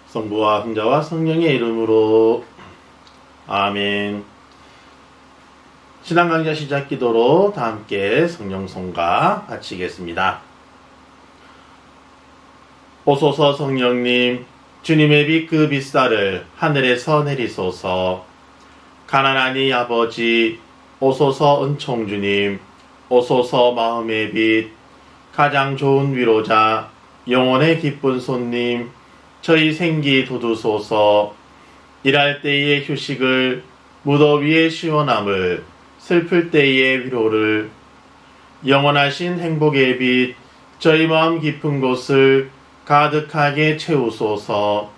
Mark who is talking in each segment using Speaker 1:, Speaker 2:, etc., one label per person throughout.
Speaker 1: 성부와 성자와 성령의 이름으로 아멘. 신앙 강좌 시작 기도로 다 함께 성령송가 바치겠습니다. 오소서 성령님, 주님의 빛 그 빛살을 하늘에서 내리소서. 가난하니 아버지, 오소서 은총주님, 오소서 마음의 빛, 가장 좋은 위로자, 영혼의 기쁜 손님, 저희 생기 돋우소서. 일할 때의 휴식을, 무더위의 시원함을, 슬플 때의 위로를, 영원하신 행복의 빛, 저희 마음 깊은 곳을 가득하게 채우소서.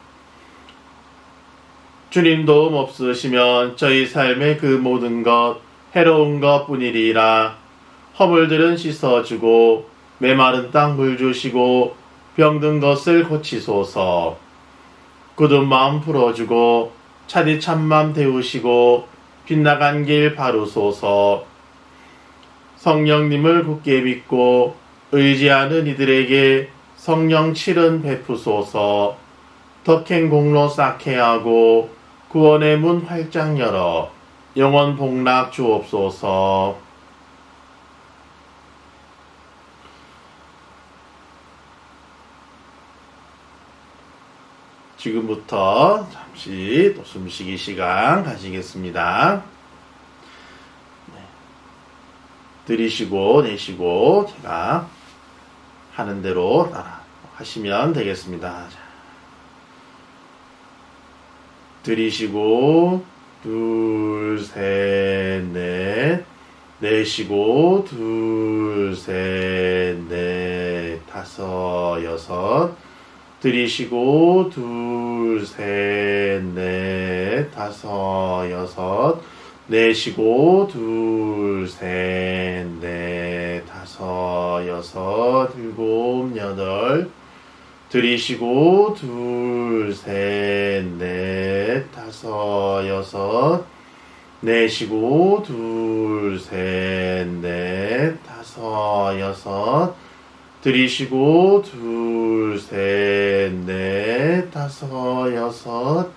Speaker 1: 주님 도움 없으시면 저희 삶의 그 모든 것 해로운 것 뿐이리라. 허물들은 씻어주고 메마른 땅 물 주시고 병든 것을 고치소서. 굳은 마음 풀어주고 차디 참맘 데우시고 빗나간 길 바루소서. 성령님을 굳게 믿고 의지하는 이들에게 성령 칠은 베푸소서. 덕행 공로 쌓게 하고 구원의 문 활짝 열어 영원 복락 주옵소서. 지금부터 잠시 또 숨쉬기 시간 가지겠습니다. 들이쉬고 내쉬고 제가 하는 대로 따라 하시면 되겠습니다. 들이쉬고 둘, 셋, 넷, 내쉬고 둘, 셋, 넷, 다섯, 여섯, 들이쉬고 둘, 셋, 넷, 다섯, 여섯, 내쉬고 둘, 셋, 넷, 다섯, 여섯, 일곱, 여덟, 들이쉬고 둘, 셋, 넷, 다섯, 여섯, 내쉬고 둘, 셋, 넷, 다섯, 여섯, 들이쉬고 둘, 셋, 넷, 다섯, 여섯,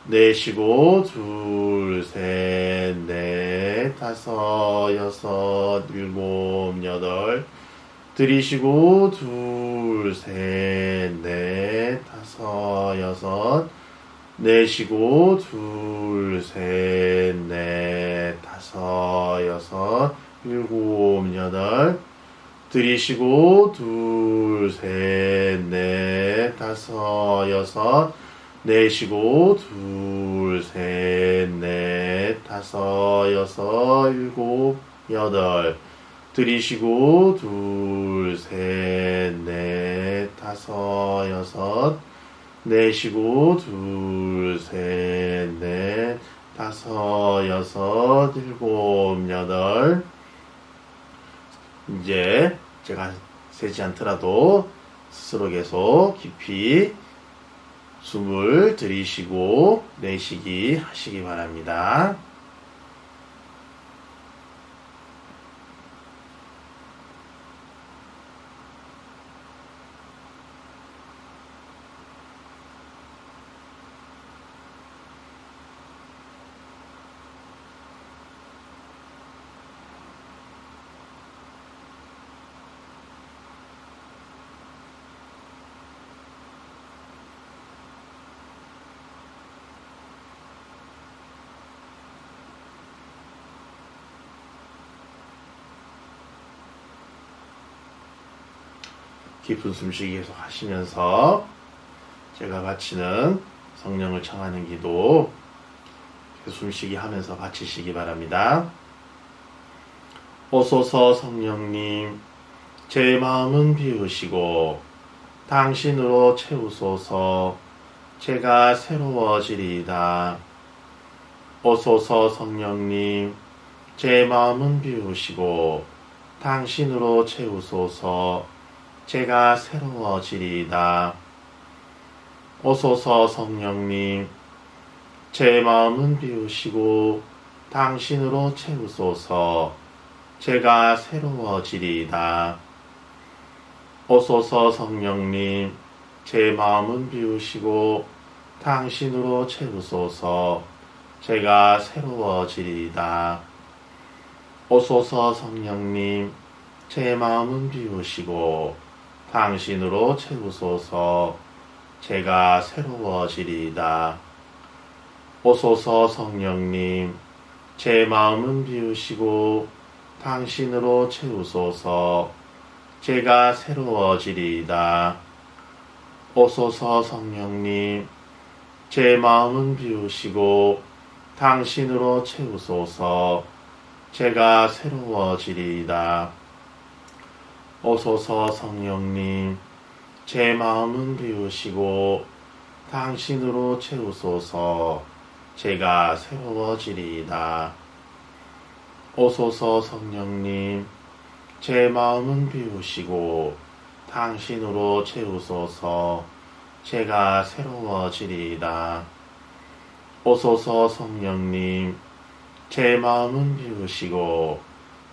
Speaker 1: 내쉬고 둘, 셋, 넷, 다섯, 여섯, 일곱, 여덟, 들이쉬고 둘, 셋, 넷, 다섯, 여섯, 내쉬고 둘, 셋, 넷, 다섯, 여섯, 일곱, 여덟, 들이쉬고 둘, 셋, 넷, 다섯, 여섯, 내쉬고 둘, 셋, 넷, 다섯, 여섯, 일곱, 여덟, 들이쉬고 둘, 셋, 넷, 다섯, 여섯, 내쉬고 둘, 셋, 넷, 다섯, 여섯, 일곱, 여덟. 이제 제가 세지 않더라도 스스로 계속 깊이 숨을 들이쉬고 내쉬기 하시기 바랍니다. 깊은 숨쉬기 계속 하시면서 제가 바치는 성령을 청하는 기도 계속 숨쉬기 하면서 바치시기 바랍니다. 오소서 성령님, 제 마음은 비우시고 당신으로 채우소서. 제가 새로워지리이다. 오소서 성령님, 제 마음은 비우시고 당신으로 채우소서. 제가 새로워지리이다. 오소서 성령님, 제 마음은 비우시고 당신으로 채우소서. 제가 새로워지리이다. 오소서 성령님, 제 마음은 비우시고 당신으로 채우소서. 제가 새로워지리이다. 오소서 성령님, 제 마음은 비우시고 당신으로 채우소서. 제가 새로워지리이다. 오소서 성령님, 제 마음은 비우시고 당신으로 채우소서. 제가 새로워지리이다. 오소서 성령님, 제 마음은 비우시고 당신으로 채우소서. 제가 새로워지리이다. 오소서 성령님, 제 마음은 비우시고 당신으로 채우소서. 제가 새로워지리이다. 오소서 성령님, 제 마음은 비우시고 당신으로 채우소서. 제가 새로워지리이다. 오소서 성령님, 제 마음은 비우시고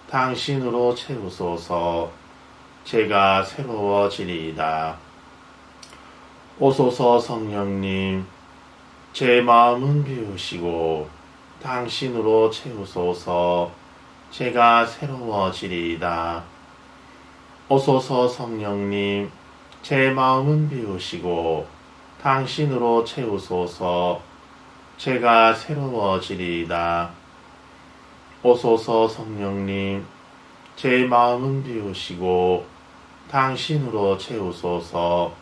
Speaker 1: 당신으로 채우소서. 제가 새로워지리이다. 오소서 성령님, 제 마음은 비우시고 당신으로 채우소서. 제가 새로워지리이다. 오소서 성령님, 제 마음은 비우시고 당신으로 채우소서. 제가 새로워지리이다. 오소서 성령님, 제 마음은 비우시고 당신으로 채우소서.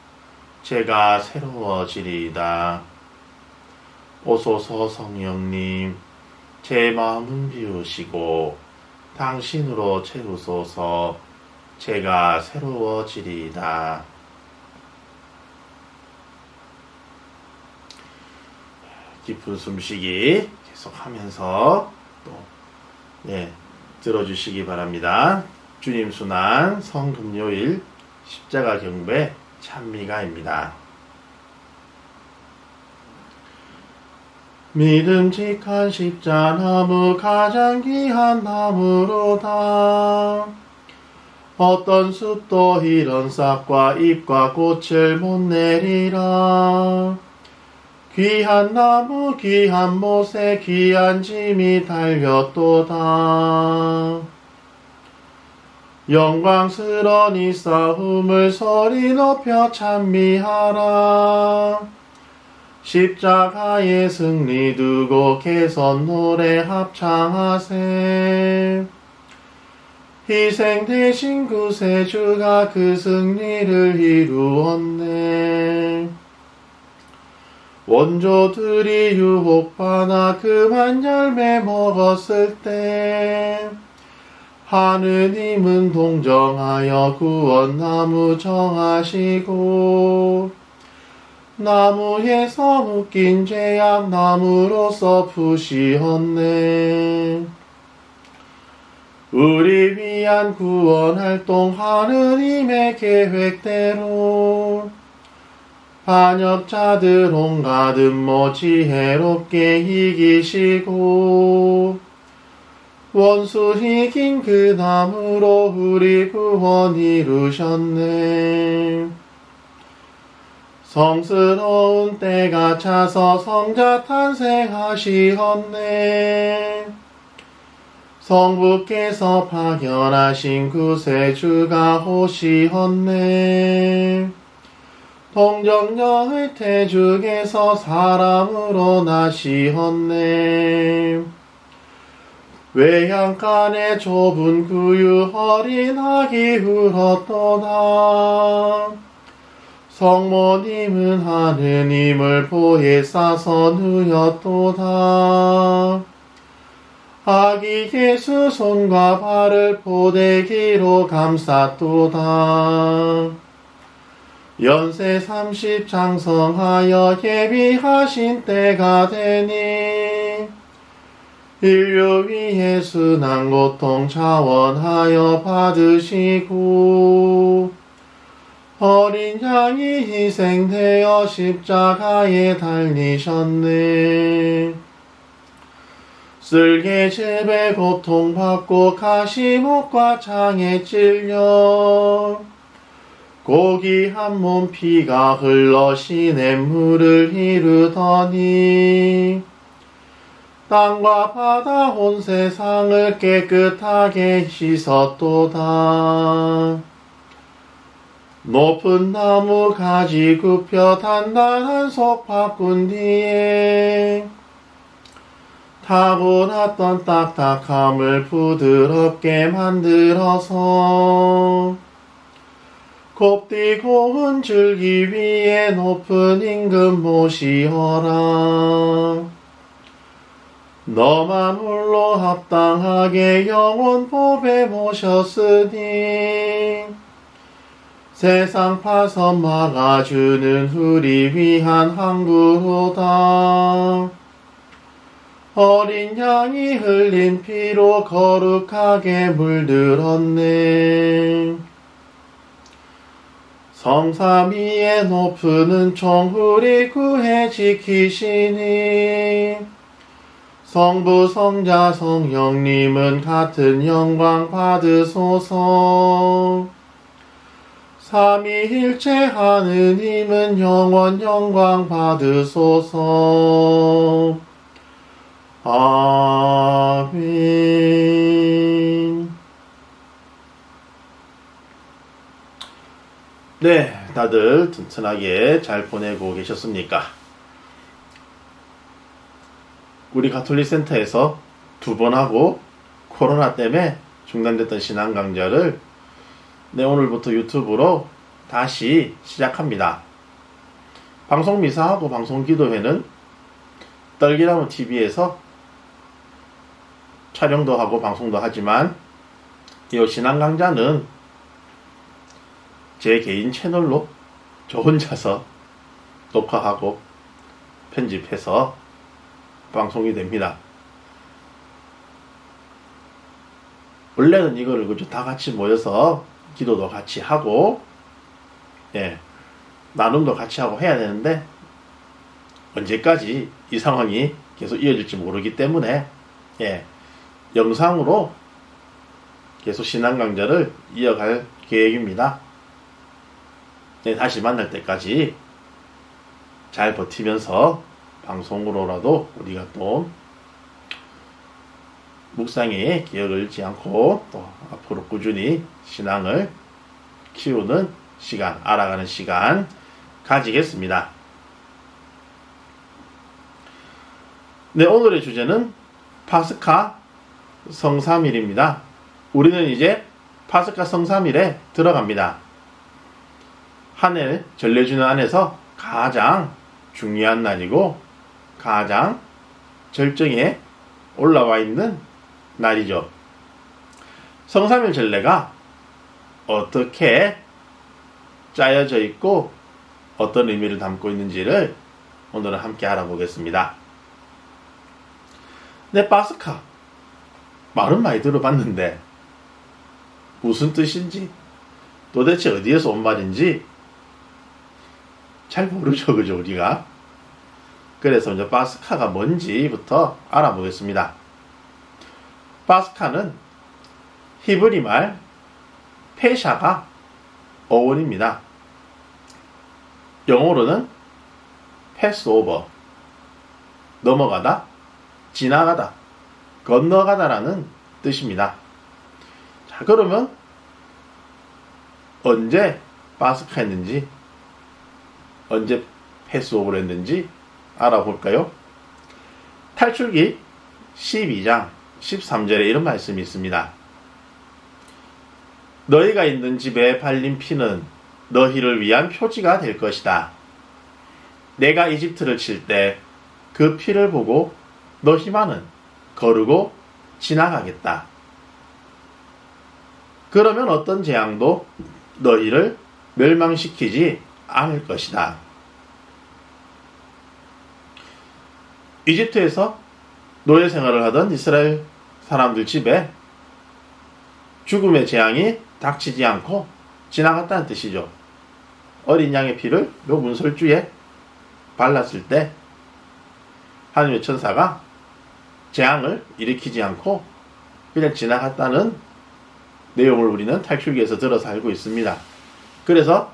Speaker 1: 제가 새로워지리이다. 오소서 성령님, 제 마음은 비우시고 당신으로 채우소서. 제가 새로워지리이다. 깊은 숨쉬기 계속하면서 또 들어주시기 바랍니다. 주님 순환 성금요일 십자가 경배 찬미가입니다. 믿음직한 십자나무 가장 귀한 나무로다. 어떤 숲도 이런 싹과 잎과 꽃을 못 내리라. 귀한 나무 귀한 못에 귀한 짐이 달렸도다. 영광스러운 이 싸움을 소리 높여 찬미하라. 십자가의 승리 두고 개선 노래 합창하세. 희생 대신 구세주가 그 승리를 이루었네. 원조들이 유혹받아 그만 열매 먹었을 때 하느님은 동정하여 구원나무 정하시고 나무에서 묶인 죄악 나무로서 푸시었네. 우리 위한 구원활동 하느님의 계획대로 반역자들 온갖 음모 지혜롭게 이기시고 원수 이긴 그 나무로 우리 구원 이루셨네. 성스러운 때가 차서 성자 탄생하시었네. 성부께서 파견하신 구세주가 오시었네. 동정녀의 태중에서 사람으로 나시었네. 외양간의 좁은 구유 어린 아기 울었도다. 성모님은 하느님을 보혜 싸서 누였도다. 아기 예수 손과 발을 포대기로 감쌌도다. 연세 30 장성하여 예비하신 때가 되니 인류 위에 순한 고통 자원하여 받으시고 어린 양이 희생되어 십자가에 달리셨네. 쓸개즙에 고통받고 가시목과 창에 찔려 고귀한 몸 피가 흘러 시냇물을 이루더니 땅과 바다 온 세상을 깨끗하게 씻었도다. 높은 나무 가지 굽혀 단단한 속 바꾼 뒤에 타고났던 딱딱함을 부드럽게 만들어서 곱디 고운 줄기 위에 높은 임금 모시어라. 너만 홀로 합당하게 영원 법에 모셨으니 세상 파선 막아주는 우리 위한 항구로다. 어린 양이 흘린 피로 거룩하게 물들었네. 성삼위의 높은 은총 우리 구해 지키시니 성부 성자 성령님은 같은 영광 받으소서. 삼위일체 하느님은 영원 영광 받으소서. 아멘. 네, 다들 튼튼하게 잘 보내고 계셨습니까? 우리 가톨릭 센터에서 2번 하고 코로나 때문에 중단됐던 신앙 강좌를 오늘부터 유튜브로 다시 시작합니다. 방송 미사하고 방송 기도회는 떨기나무 TV에서 촬영도 하고 방송도 하지만 이 신앙 강좌는 제 개인 채널로 저 혼자서 녹화하고 편집해서 방송이 됩니다. 원래는 이거를 그저 다 같이 모여서 기도도 같이 하고 나눔도 같이 하고 해야 되는데 언제까지 이 상황이 계속 이어질지 모르기 때문에 영상으로 계속 신앙 강좌를 이어갈 계획입니다. 다시 만날 때까지 잘 버티면서 방송으로라도 우리가 또 묵상에 기억을 잃지 않고 또 앞으로 꾸준히 신앙을 키우는 시간, 알아가는 시간 가지겠습니다. 오늘의 주제는 파스카 성삼일입니다. 우리는 이제 파스카 성삼일에 들어갑니다. 한 해 전래주년 안에서 가장 중요한 날이고 가장 절정에 올라와 있는 날이죠. 성삼일 전례가 어떻게 짜여져 있고 어떤 의미를 담고 있는지를 오늘은 함께 알아보겠습니다. 파스카 말은 많이 들어봤는데 무슨 뜻인지 도대체 어디에서 온 말인지 잘 모르죠, 그죠, 우리가? 그래서 이제 파스카가 뭔지부터 알아보겠습니다. 파스카는 히브리 말 페샤가 어원입니다. 영어로는 패스오버, 넘어가다, 지나가다, 건너가다라는 뜻입니다. 자, 그러면 언제 파스카 했는지, 언제 패스오버를 했는지 알아볼까요? 탈출기 12장 13절에 이런 말씀이 있습니다. 너희가 있는 집에 발린 피는 너희를 위한 표지가 될 것이다. 내가 이집트를 칠 때 그 피를 보고 너희만은 거르고 지나가겠다. 그러면 어떤 재앙도 너희를 멸망시키지 않을 것이다. 이집트에서 노예 생활을 하던 이스라엘 사람들 집에 죽음의 재앙이 닥치지 않고 지나갔다는 뜻이죠. 어린 양의 피를 요 문설주에 발랐을 때 하나님의 천사가 재앙을 일으키지 않고 그냥 지나갔다는 내용을 우리는 탈출기에서 들어서 알고 있습니다. 그래서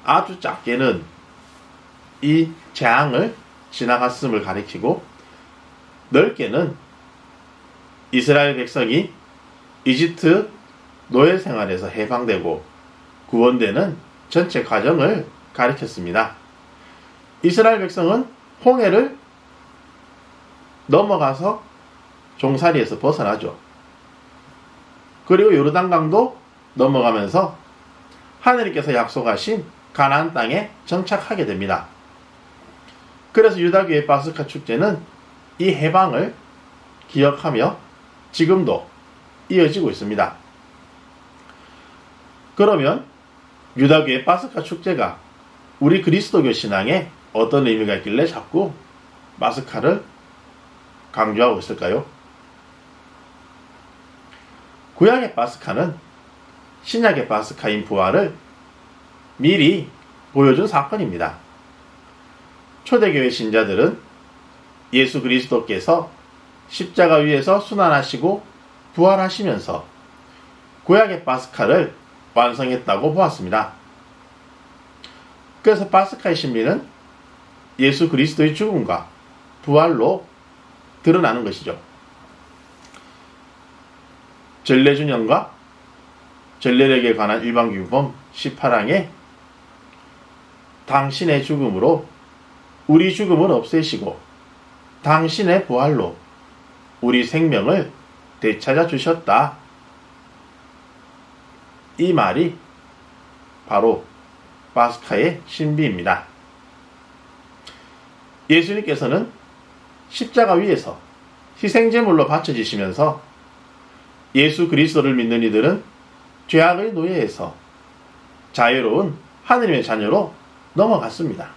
Speaker 1: 아주 작게는 이 재앙을 지나갔음을 가리키고, 넓게는 이스라엘 백성이 이집트 노예 생활에서 해방되고 구원되는 전체 과정을 가리켰습니다. 이스라엘 백성은 홍해를 넘어가서 종살이에서 벗어나죠. 그리고 요르단강도 넘어가면서 하느님께서 약속하신 가나안 땅에 정착하게 됩니다. 그래서 유다교의 파스카 축제는 이 해방을 기억하며 지금도 이어지고 있습니다. 그러면 유다교의 파스카 축제가 우리 그리스도교 신앙에 어떤 의미가 있길래 자꾸 파스카를 강조하고 있을까요? 구약의 파스카는 신약의 파스카인 부활을 미리 보여준 사건입니다. 초대교회 신자들은 예수 그리스도께서 십자가 위에서 순환하시고 부활하시면서 구약의 파스카를 완성했다고 보았습니다. 그래서 파스카의 신비는 예수 그리스도의 죽음과 부활로 드러나는 것이죠. 전례주년과 전례력에 관한 일반규범 18항에 당신의 죽음으로 우리 죽음을 없애시고 당신의 부활로 우리 생명을 되찾아 주셨다. 이 말이 바로 파스카의 신비입니다. 예수님께서는 십자가 위에서 희생제물로 바쳐지시면서 예수 그리스도를 믿는 이들은 죄악의 노예에서 자유로운 하느님의 자녀로 넘어갔습니다.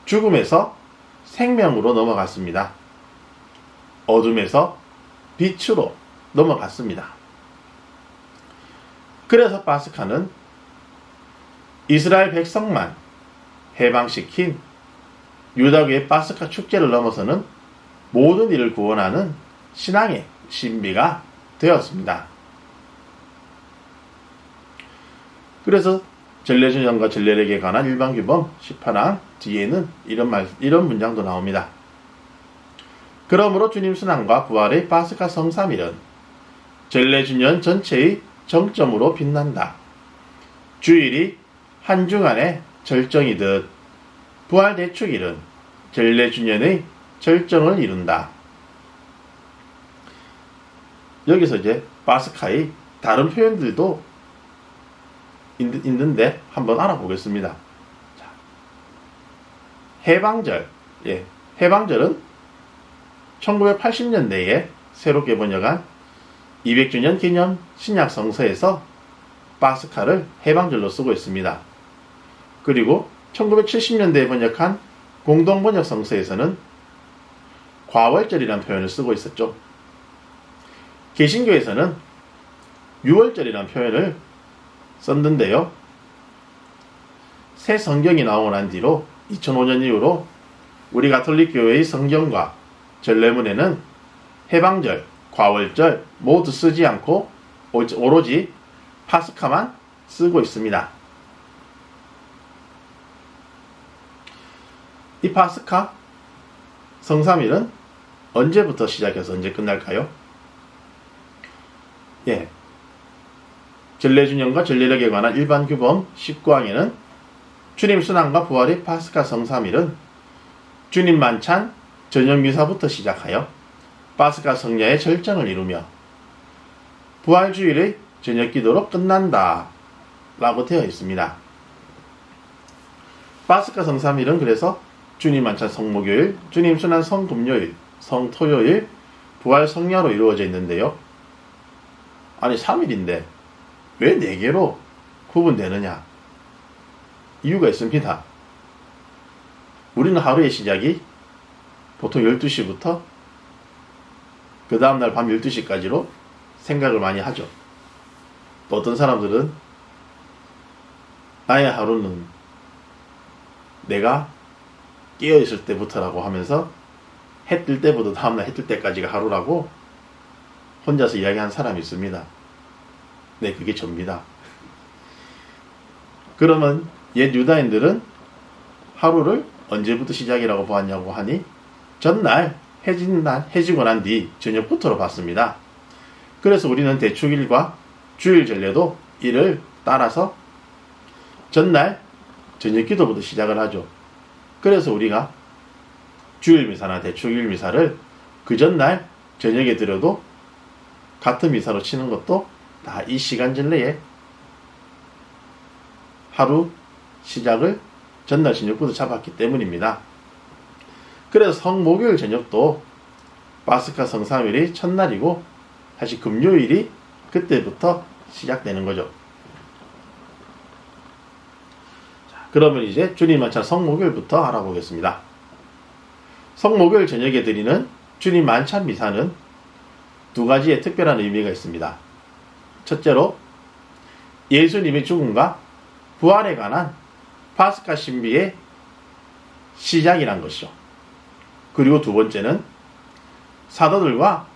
Speaker 1: 죽음에서 생명으로 넘어갔습니다. 어둠에서 빛으로 넘어갔습니다. 그래서 파스카는 이스라엘 백성만 해방시킨 유다교의 파스카 축제를 넘어서는 모든 이를 구원하는 신앙의 신비가 되었습니다. 그래서 전례주년과 전례력에 관한 일반규범 18항 뒤에는 이런 문장도 나옵니다. 그러므로 주님 순환과 부활의 파스카 성삼일은 전례주년 전체의 정점으로 빛난다. 주일이 한 주간의 절정이듯 부활 대축일은 전례주년의 절정을 이룬다. 여기서 이제 파스카의 다른 표현들도 있는데 한번 알아보겠습니다. 자, 해방절. 해방절은 1980년대에 새롭게 번역한 200주년 기념 신약 성서에서 파스카를 해방절로 쓰고 있습니다. 그리고 1970년대에 번역한 공동번역 성서에서는 과월절이라는 표현을 쓰고 있었죠. 개신교에서는 유월절이라는 표현을 썼는데요. 새 성경이 나오고 난 뒤로 2005년 이후로 우리 가톨릭 교회의 성경과 전례문에는 해방절, 과월절 모두 쓰지 않고 오로지 파스카만 쓰고 있습니다. 이 파스카 성삼일은 언제부터 시작해서 언제 끝날까요? 전례주년과 전례력에 관한 일반규범 19항에는 주님 순환과 부활의 파스카 성삼일은 주님 만찬 저녁미사부터 시작하여 파스카 성야의 절정을 이루며 부활주일의 저녁기도로 끝난다 라고 되어 있습니다. 파스카 성삼일은 그래서 주님 만찬 성목요일, 주님 순환 성금요일, 성토요일, 부활 성야로 이루어져 있는데요. 아니 3일인데 왜 4개로 구분되느냐? 이유가 있습니다. 우리는 하루의 시작이 보통 12시부터 그 다음날 밤 12시까지로 생각을 많이 하죠. 또 어떤 사람들은 나의 하루는 내가 깨어있을 때부터라고 하면서 해 뜰 때부터 다음날 해 뜰 때까지가 하루라고 혼자서 이야기한 사람이 있습니다. 네, 그게 접니다. 그러면 옛 유다인들은 하루를 언제부터 시작이라고 보았냐고 하니 전날 해지고 난 뒤 저녁부터로 봤습니다. 그래서 우리는 대축일과 주일 전례도 이를 따라서 전날 저녁 기도부터 시작을 하죠. 그래서 우리가 주일 미사나 대축일 미사를 그 전날 저녁에 드려도 같은 미사로 치는 것도 다 이 시간 전내에 하루 시작을 전날 저녁부터 잡았기 때문입니다. 그래서 성목요일 저녁도 파스카 성삼일이 첫날이고 다시 금요일이 그때부터 시작되는 거죠. 자, 그러면 이제 주님 만찬 성목요일부터 알아보겠습니다. 성목요일 저녁에 드리는 주님 만찬 미사는 두 가지의 특별한 의미가 있습니다. 첫째로 예수님의 죽음과 부활에 관한 파스카 신비의 시작이란 것이죠. 그리고 두 번째는 사도들과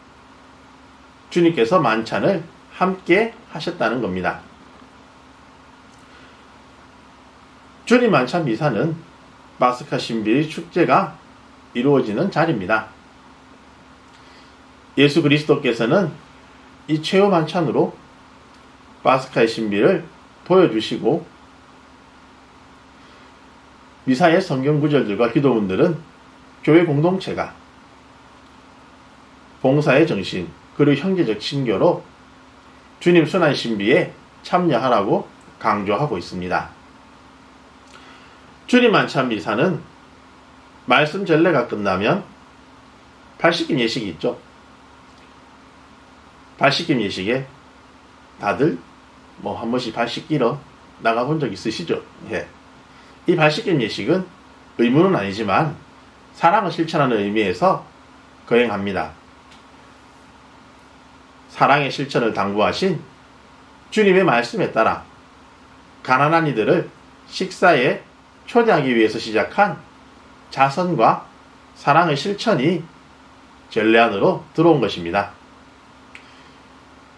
Speaker 1: 주님께서 만찬을 함께 하셨다는 겁니다. 주님 만찬 미사는 파스카 신비의 축제가 이루어지는 자리입니다. 예수 그리스도께서는 이 최후 만찬으로 파스카의 신비를 보여주시고 미사의 성경 구절들과 기도문들은 교회 공동체가 봉사의 정신 그리고 형제적 친교로 주님 순환 신비에 참여하라고 강조하고 있습니다. 주님 만찬 미사는 말씀 전례가 끝나면 발씻김 예식이 있죠. 발씻김 예식에 다들 한 번씩 발씻기러 나가본 적 있으시죠? 예. 이 발씻김 예식은 의무는 아니지만 사랑을 실천하는 의미에서 거행합니다. 사랑의 실천을 당부하신 주님의 말씀에 따라 가난한 이들을 식사에 초대하기 위해서 시작한 자선과 사랑의 실천이 전례 안으로 들어온 것입니다.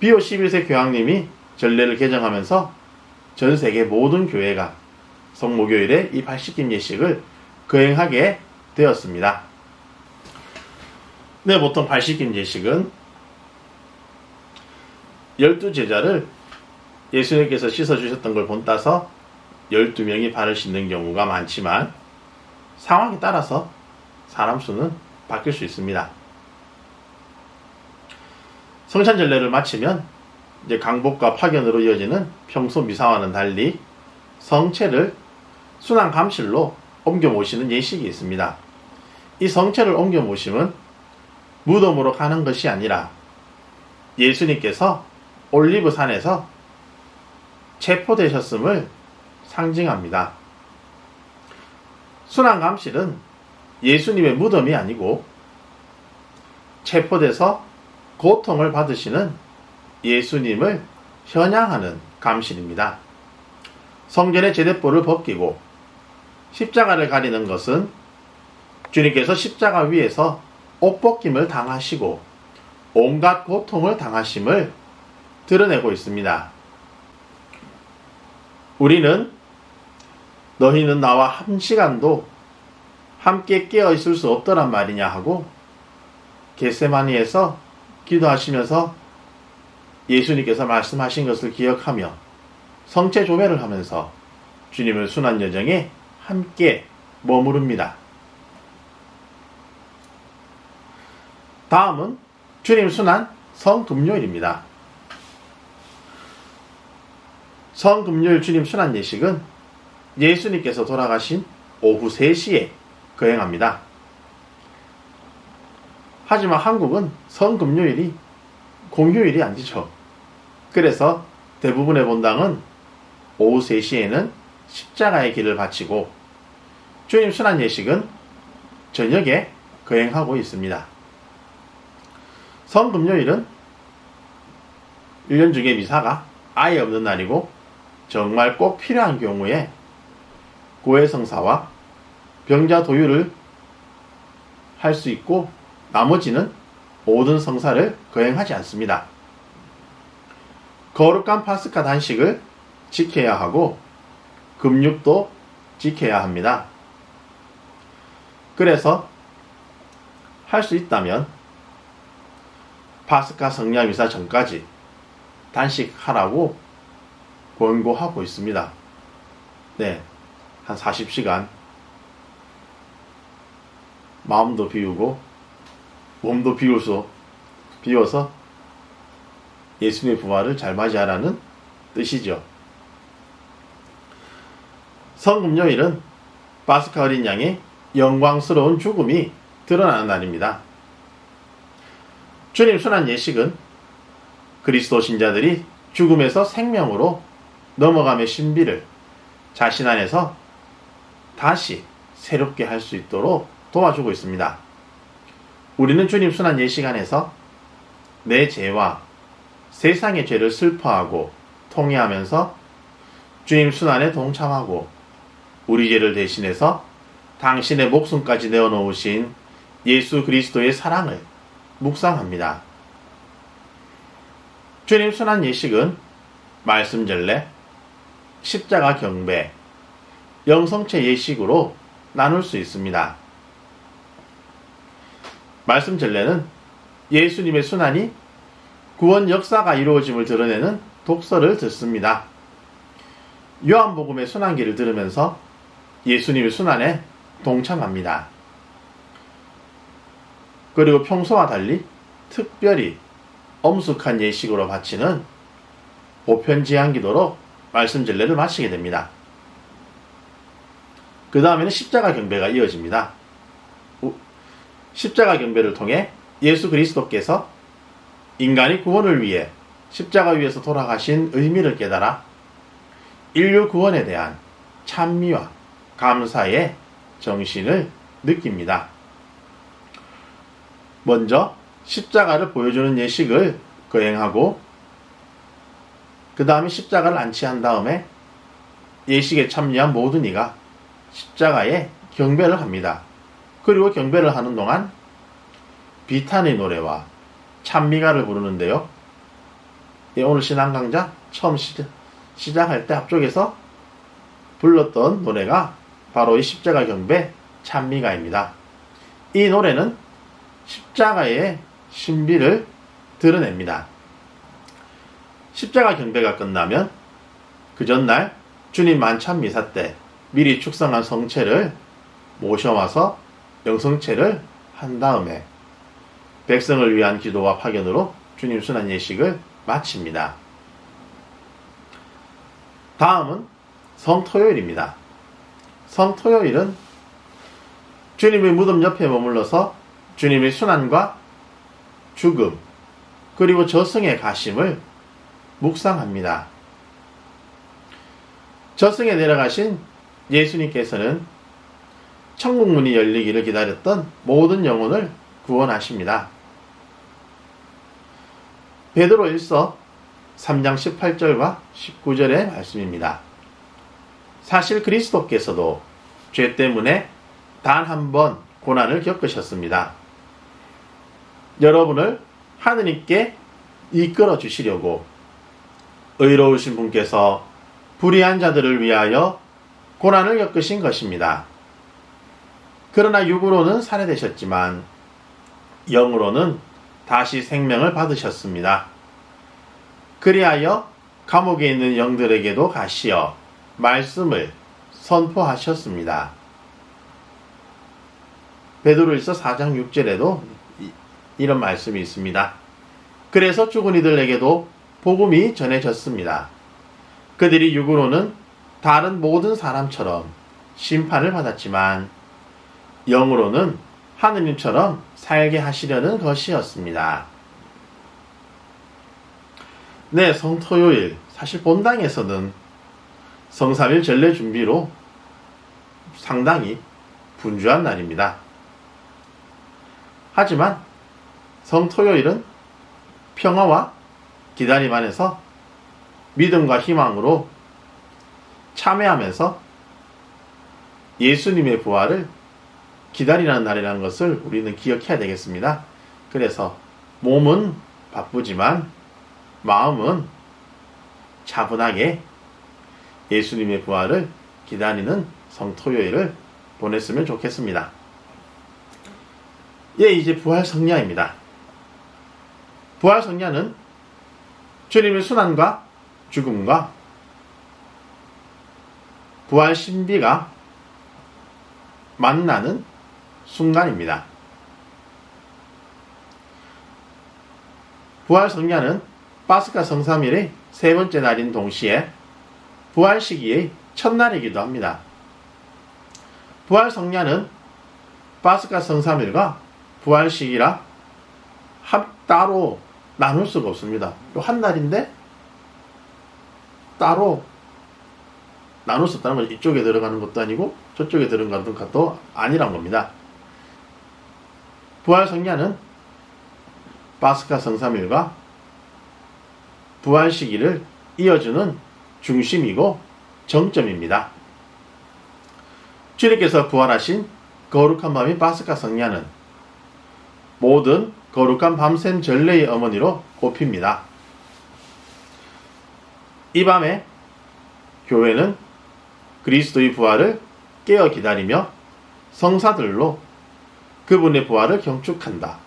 Speaker 1: 비오 11세 교황님이 전례를 개정하면서 전 세계 모든 교회가 성목요일에 이 발씻김 예식을 거행하게 되었습니다. 네, 보통 발씻김 예식은 12제자를 예수님께서 씻어주셨던 걸 본따서 12명이 발을 씻는 경우가 많지만 상황에 따라서 사람 수는 바뀔 수 있습니다. 성찬 전례를 마치면 이제 강복과 파견으로 이어지는 평소 미사와는 달리 성체를 순환 감실로 옮겨 모시는 예식이 있습니다. 이 성체를 옮겨 모심은 무덤으로 가는 것이 아니라 예수님께서 올리브 산에서 체포되셨음을 상징합니다. 순환 감실은 예수님의 무덤이 아니고 체포돼서 고통을 받으시는 예수님을 현양하는 감실입니다. 성전의 제대보를 벗기고 십자가를 가리는 것은 주님께서 십자가 위에서 옷벗김을 당하시고 온갖 고통을 당하심을 드러내고 있습니다. 우리는 너희는 나와 한 시간도 함께 깨어 있을 수 없더란 말이냐 하고 겟세마니에서 기도하시면서 예수님께서 말씀하신 것을 기억하며 성체 조회를 하면서 주님의 순환 여정에 함께 머무릅니다. 다음은 주님 순환 성금요일입니다. 성금요일 주님 순환 예식은 예수님께서 돌아가신 오후 3시에 거행합니다. 하지만 한국은 성금요일이 공휴일이 아니죠. 그래서 대부분의 본당은 오후 3시에는 십자가의 길을 바치고 주님 순환 예식은 저녁에 거행하고 있습니다. 성금요일은 1년 중에 미사가 아예 없는 날이고 정말 꼭 필요한 경우에 고해성사와 병자 도유를 할 수 있고 나머지는 모든 성사를 거행하지 않습니다. 거룩한 파스카 단식을 지켜야 하고 금육도 지켜야 합니다. 그래서 할 수 있다면 파스카 성령미사 전까지 단식하라고 권고하고 있습니다. 네, 한 40시간 마음도 비우고 몸도 비워서 예수님의 부활을 잘 맞이하라는 뜻이죠. 성금요일은 파스카 어린 양의 영광스러운 죽음이 드러나는 날입니다. 주님 순환 예식은 그리스도 신자들이 죽음에서 생명으로 넘어감의 신비를 자신 안에서 다시 새롭게 할 수 있도록 도와주고 있습니다. 우리는 주님 순환 예식 안에서 내 죄와 세상의 죄를 슬퍼하고 통회하면서 주님 순환에 동참하고 우리 죄를 대신해서 당신의 목숨까지 내어놓으신 예수 그리스도의 사랑을 묵상합니다. 주님 순환 예식은 말씀 전례, 십자가 경배, 영성체 예식으로 나눌 수 있습니다. 말씀 전례는 예수님의 순환이 구원 역사가 이루어짐을 드러내는 독서를 듣습니다. 요한복음의 순환기를 들으면서 예수님의 순환에 동참합니다. 그리고 평소와 달리 특별히 엄숙한 예식으로 바치는 보편제한 기도로 말씀 전례를 마치게 됩니다. 그 다음에는 십자가 경배가 이어집니다. 십자가 경배를 통해 예수 그리스도께서 인간의 구원을 위해 십자가 위에서 돌아가신 의미를 깨달아 인류 구원에 대한 찬미와 감사의 정신을 느낍니다. 먼저 십자가를 보여주는 예식을 거행하고 그 다음에 십자가를 안치한 다음에 예식에 참여한 모든 이가 십자가에 경배를 합니다. 그리고 경배를 하는 동안 비탄의 노래와 찬미가를 부르는데요. 오늘 신앙 강좌 처음 시작할 때 앞쪽에서 불렀던 노래가 바로 이 십자가 경배 찬미가입니다. 이 노래는 십자가의 신비를 드러냅니다. 십자가 경배가 끝나면 그 전날 주님 만찬 미사 때 미리 축성한 성체를 모셔와서 영성체를 한 다음에 백성을 위한 기도와 파견으로 주님 순환 예식을 마칩니다. 다음은 성토요일입니다. 성토요일은 주님의 무덤 옆에 머물러서 주님의 순환과 죽음 그리고 저승의 가심을 묵상합니다. 저승에 내려가신 예수님께서는 천국문이 열리기를 기다렸던 모든 영혼을 구원하십니다. 베드로 1서 3장 18절과 19절의 말씀입니다. 사실 그리스도께서도 죄 때문에 단 한 번 고난을 겪으셨습니다. 여러분을 하느님께 이끌어 주시려고 의로우신 분께서 불의한 자들을 위하여 고난을 겪으신 것입니다. 그러나 육으로는 살해되셨지만 영으로는 다시 생명을 받으셨습니다. 그리하여 감옥에 있는 영들에게도 가시어 말씀을 선포하셨습니다. 베드로일서 4장 6절에도 이런 말씀이 있습니다. 그래서 죽은 이들에게도 복음이 전해졌습니다. 그들이 육으로는 다른 모든 사람처럼 심판을 받았지만 영으로는 하느님처럼 살게 하시려는 것이었습니다. 네, 성토요일 사실 본당에서는 성삼일 전례 준비로 상당히 분주한 날입니다. 하지만 성토요일은 평화와 기다림 안에서 믿음과 희망으로 참여하면서 예수님의 부활을 기다리는 날이라는 것을 우리는 기억해야 되겠습니다. 그래서 몸은 바쁘지만 마음은 차분하게 예수님의 부활을 기다리는 성토요일을 보냈으면 좋겠습니다. 예, 이제 부활 성야입니다. 부활 성야는 주님의 순환과 죽음과 부활 신비가 만나는 순간입니다. 부활 성야는 파스카 성삼일의 세 번째 날인 동시에 부활 시기의 첫날이기도 합니다. 부활 성야는 파스카 성삼일과 부활 시기라 따로 나눌 수가 없습니다. 한 날인데 따로 나눌 수 없다는 건 이쪽에 들어가는 것도 아니고 저쪽에 들어가는 것도 아니란 겁니다. 부활 성야는 파스카 성삼일과 부활 시기를 이어주는 중심이고 정점입니다. 주님께서 부활하신 거룩한 밤인 파스카 성야는 모든 거룩한 밤샘 전례의 어머니로 꼽힙니다. 이 밤에 교회는 그리스도의 부활을 깨어 기다리며 성사들로 그분의 부활을 경축한다.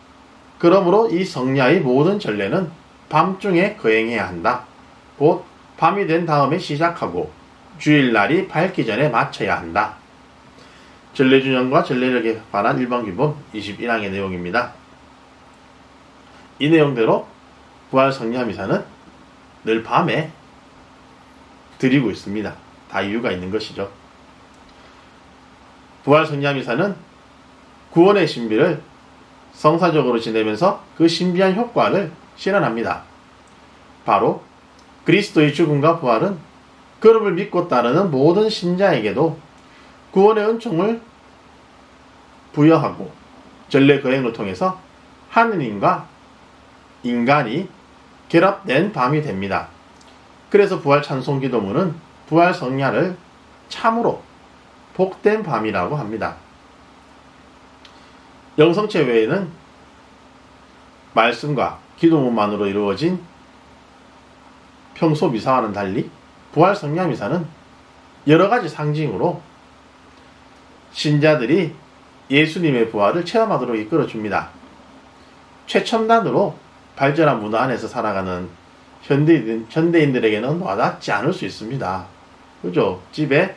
Speaker 1: 그러므로 이 성야의 모든 전례는 밤중에 거행해야 한다. 곧 밤이 된 다음에 시작하고 주일날이 밝기 전에 마쳐야 한다. 전례준영과 전례력에 관한 일반규범 21항의 내용입니다. 이 내용대로 부활 성야 미사는 늘 밤에 드리고 있습니다. 다 이유가 있는 것이죠. 부활 성야 미사는 구원의 신비를 성사적으로 지내면서 그 신비한 효과를 실현합니다. 바로 그리스도의 죽음과 부활은 그름을 믿고 따르는 모든 신자에게도 구원의 은총을 부여하고 전례 거행을 통해서 하느님과 인간이 결합된 밤이 됩니다. 그래서 부활 찬송 기도문은 부활 성야를 참으로 복된 밤이라고 합니다. 영성체 외에는 말씀과 기도문만으로 이루어진 평소 미사와는 달리 부활 성야 미사는 여러 가지 상징으로 신자들이 예수님의 부활을 체험하도록 이끌어줍니다. 최첨단으로 발전한 문화 안에서 살아가는 현대인들에게는 와닿지 않을 수 있습니다. 그죠? 집에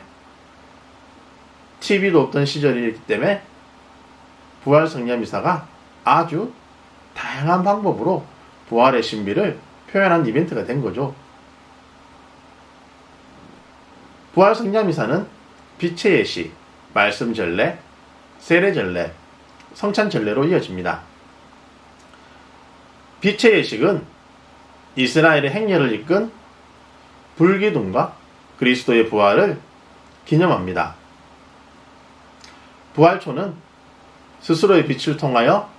Speaker 1: TV도 없던 시절이기 때문에 부활 성야 미사가 아주 다양한 방법으로 부활의 신비를 표현한 이벤트가 된 거죠. 부활 성야 미사는 빛의 예시, 말씀 전례, 세례 전례, 성찬 전례로 이어집니다. 빛의 예식은 이스라엘의 행렬을 이끈 불기둥과 그리스도의 부활을 기념합니다. 부활초는 스스로의 빛을 통하여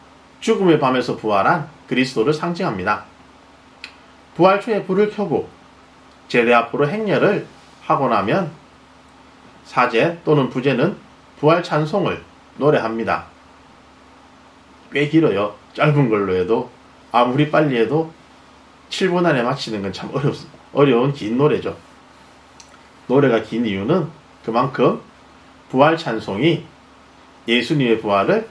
Speaker 1: 죽음의 밤에서 부활한 그리스도를 상징합니다. 부활초에 불을 켜고 제대 앞으로 행렬을 하고 나면 사제 또는 부제는 부활 찬송을 노래합니다. 꽤 길어요. 짧은 걸로 해도 아무리 빨리 해도 7분 안에 마치는 건 참 어려운 긴 노래죠. 노래가 긴 이유는 그만큼 부활 찬송이 예수님의 부활을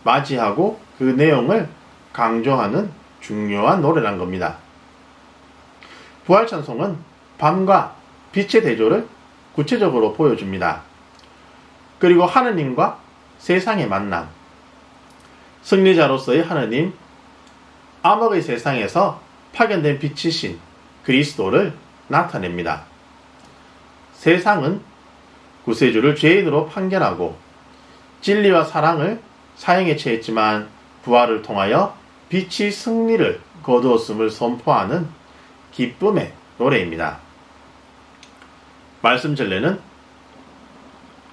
Speaker 1: 맞이하고 그 내용을 강조하는 중요한 노래란 겁니다. 부활 찬송은 밤과 빛의 대조를 구체적으로 보여줍니다. 그리고 하느님과 세상의 만남, 승리자로서의 하느님, 암흑의 세상에서 파견된 빛이신 그리스도를 나타냅니다. 세상은 구세주를 죄인으로 판결하고 진리와 사랑을 사형에 처했지만 부활을 통하여 빛이 승리를 거두었음을 선포하는 기쁨의 노래입니다. 말씀 전례는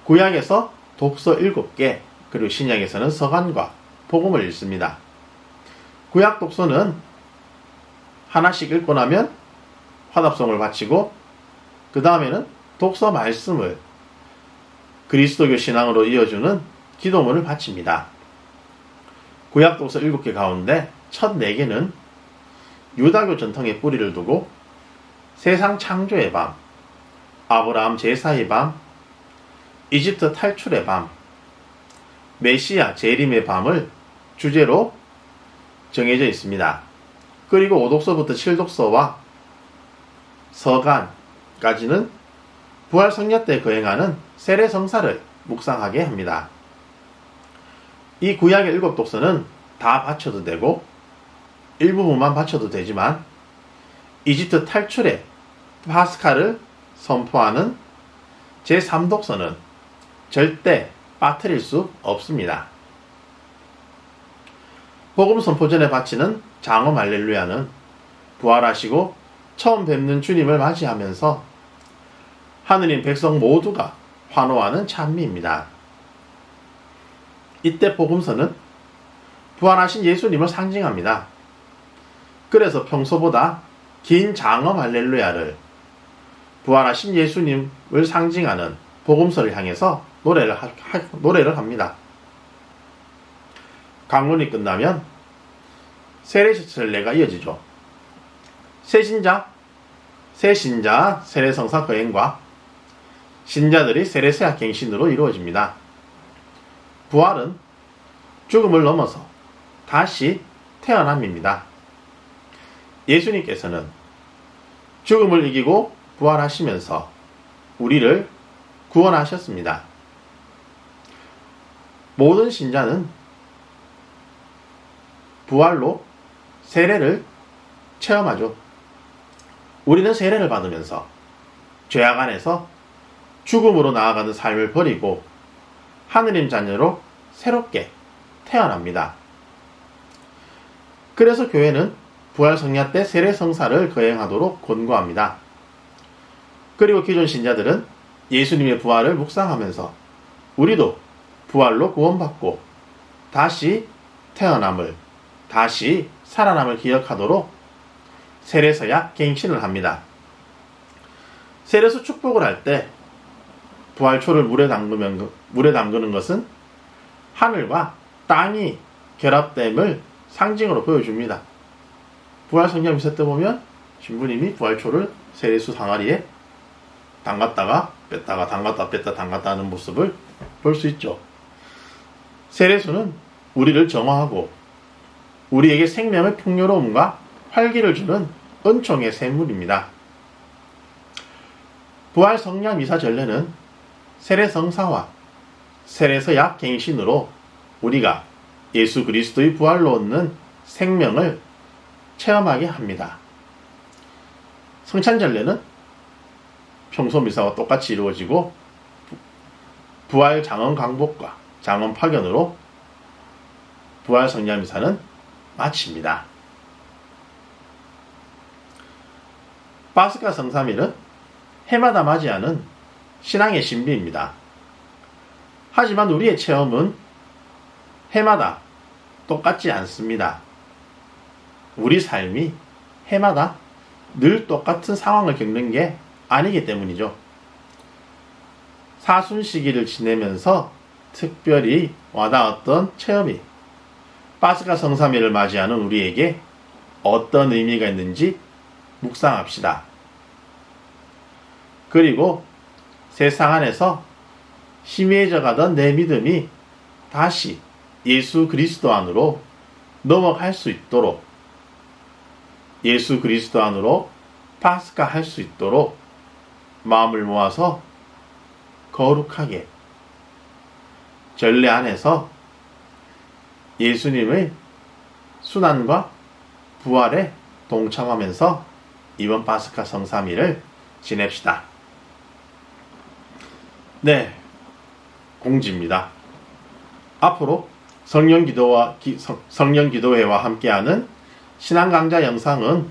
Speaker 1: 구약에서 독서 7개, 그리고 신약에서는 서간과 복음을 읽습니다. 구약 독서는 하나씩 읽고 나면 화답송을 바치고 그 다음에는 독서 말씀을 그리스도교 신앙으로 이어주는 기도문을 바칩니다. 구약 독서 7개 가운데 첫 4개는 유다교 전통에 뿌리를 두고 세상 창조의 밤, 아브라함 제사의 밤, 이집트 탈출의 밤, 메시아 재림의 밤을 주제로 정해져 있습니다. 그리고 5독서부터 7독서와 서간까지는 부활 성녀 때 거행하는 세례성사를 묵상하게 합니다. 이 구약의 7독서는 다 바쳐도 되고 일부분만 바쳐도 되지만 이집트 탈출의 파스카를 선포하는 제3독서는 절대 빠뜨릴 수 없습니다. 복음 선포 전에 바치는 장엄 할렐루야는 부활하시고 처음 뵙는 주님을 맞이하면서 하느님 백성 모두가 환호하는 찬미입니다. 이때 복음서는 부활하신 예수님을 상징합니다. 그래서 평소보다 긴 장엄 할렐루야를 부활하신 예수님을 상징하는 복음서를 향해서 노래를 합니다. 강론이 끝나면 세례절례가 이어지죠. 새신자 세례성사 거행과 신자들이 세례세약 갱신으로 이루어집니다. 부활은 죽음을 넘어서 다시 태어남입니다. 예수님께서는 죽음을 이기고 부활하시면서 우리를 구원하셨습니다. 모든 신자는 부활로 세례를 체험하죠. 우리는 세례를 받으면서 죄악 안에서 죽음으로 나아가는 삶을 버리고 하느님 자녀로 새롭게 태어납니다. 그래서 교회는 부활 성야 때 세례 성사를 거행하도록 권고합니다. 그리고 기존 신자들은 예수님의 부활을 묵상하면서 우리도 부활로 구원받고 다시 태어남을, 다시 살아남을 기억하도록 세례서야 갱신을 합니다. 세례서 축복을 할 때 부활초를 물에 담그는 것은 하늘과 땅이 결합됨을 상징으로 보여줍니다. 부활 성령 미사 때 보면 신부님이 부활초를 세례수 항아리에 담갔다가 뺐다가 담갔다 뺐다 담갔다 하는 모습을 볼 수 있죠. 세례수는 우리를 정화하고 우리에게 생명의 풍요로움과 활기를 주는 은총의 샘물입니다. 부활 성령 미사 전례는 세례 성사와 세례서약 갱신으로 우리가 예수 그리스도의 부활로 얻는 생명을 체험하게 합니다. 성찬 전례는 평소 미사와 똑같이 이루어지고 부활 장엄 강복과 장엄 파견으로 부활 성령 미사는 마칩니다. 파스카 성삼일은 해마다 맞이하는 신앙의 신비입니다. 하지만 우리의 체험은 해마다 똑같지 않습니다. 우리 삶이 해마다 늘 똑같은 상황을 겪는 게 아니기 때문이죠. 사순 시기를 지내면서 특별히 와닿았던 체험이 파스카 성삼일을 맞이하는 우리에게 어떤 의미가 있는지 묵상합시다. 그리고 세상 안에서 희미해져 가던 내 믿음이 다시 예수 그리스도 안으로 넘어갈 수 있도록, 예수 그리스도 안으로 파스카 할 수 있도록 마음을 모아서 거룩하게 전례 안에서 예수님의 순환과 부활에 동참하면서 이번 파스카 성삼일을 지냅시다. 네, 공지입니다. 앞으로 성령기도회와 함께하는 신앙강좌 영상은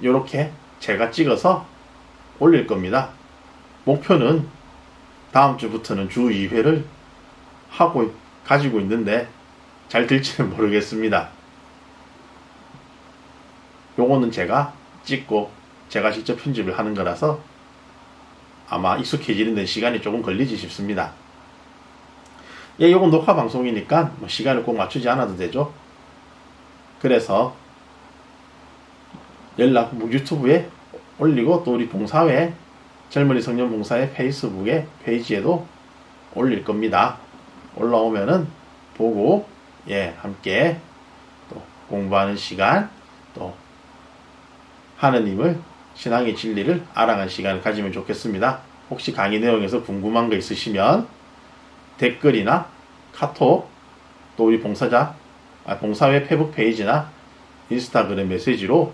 Speaker 1: 요렇게 제가 찍어서 올릴 겁니다. 목표는 다음 주부터는 주 2회를 가지고 있는데 잘 될지는 모르겠습니다. 요거는 제가 찍고 제가 직접 편집을 하는 거라서 아마 익숙해지는 데 시간이 조금 걸리지 싶습니다. 요건 녹화 방송이니까 시간을 꼭 맞추지 않아도 되죠. 그래서 유튜브에 올리고 또 우리 봉사회 젊은이 성년 봉사회 페이스북에 페이지에도 올릴 겁니다. 올라오면은 보고 함께 또 공부하는 시간, 또 하느님을 신앙의 진리를 알아가는 시간을 가지면 좋겠습니다. 혹시 강의 내용에서 궁금한 거 있으시면 댓글이나 카톡, 또 우리 봉사회 페이북 페이지나 인스타그램 메시지로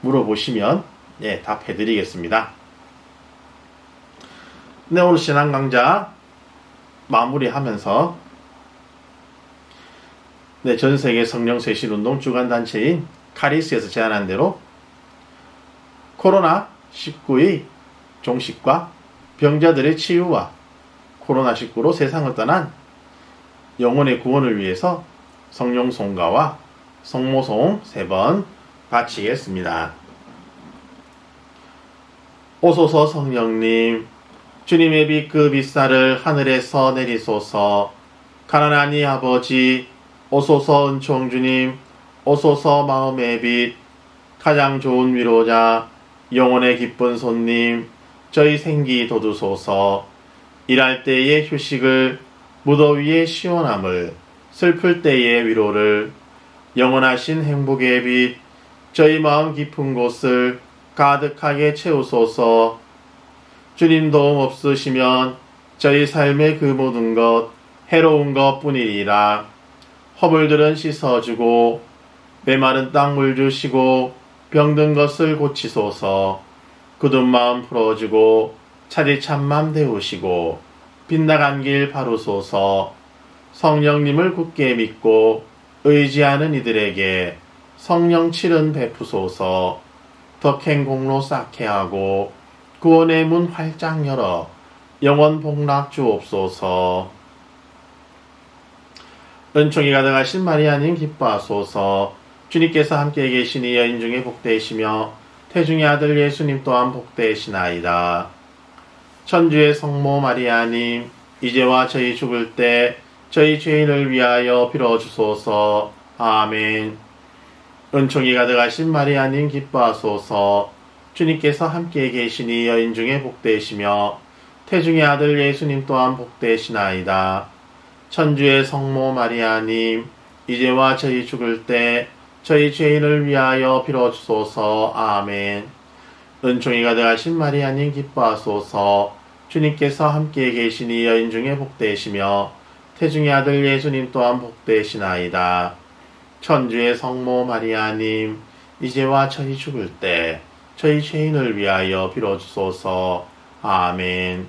Speaker 1: 물어보시면 답해드리겠습니다. 네, 오늘 신앙 강좌 마무리하면서 전 세계 성령 쇄신 운동 주관 단체인 카리스에서 제안한 대로 코로나19의 종식과 병자들의 치유와 코로나19로 세상을 떠난 영혼의 구원을 위해서 성령송가와 성모송 3번 바치겠습니다. 오소서 성령님, 주님의 빛 그 빛살을 하늘에서 내리소서. 가난한 이 아버지, 오소서 은총 주님, 오소서 마음의 빛, 가장 좋은 위로자, 영혼의 기쁜 손님, 저희 생기 돋우소서. 일할 때의 휴식을, 무더위의 시원함을, 슬플 때의 위로를, 영원하신 행복의 빛, 저희 마음 깊은 곳을 가득하게 채우소서. 주님 도움 없으시면 저희 삶의 그 모든 것 해로운 것 뿐이니라. 허물들은 씻어주고 메마른 땅 물 주시고 병든 것을 고치소서. 굳은 마음 풀어주고 차디찬 맘 데우시고 빗나간 길 바루소서. 성령님을 굳게 믿고 의지하는 이들에게 성령 칠은 베푸소서. 덕행 공로 쌓게 하고 구원의 문 활짝 열어 영원 복락 주옵소서. 은총이 가득하신 마리아님 기뻐하소서. 주님께서 함께 계시니 여인 중에 복되시며 태중의 아들 예수님 또한 복되시나이다. 천주의 성모 마리아님, 이제와 저희 죽을 때 저희 죄인을 위하여 빌어주소서. 아멘. 은총이 가득하신 마리아님 기뻐하소서. 주님께서 함께 계시니 여인 중에 복되시며 태중의 아들 예수님 또한 복되시나이다. 천주의 성모 마리아님, 이제와 저희 죽을 때 저희 죄인을 위하여 빌어주소서. 아멘. 은총이 가득하신 마리아님 기뻐하소서. 주님께서 함께 계시니 여인 중에 복되시며 태중의 아들 예수님 또한 복되시나이다. 천주의 성모 마리아님, 이제와 저희 죽을 때 저희 죄인을 위하여 빌어주소서. 아멘.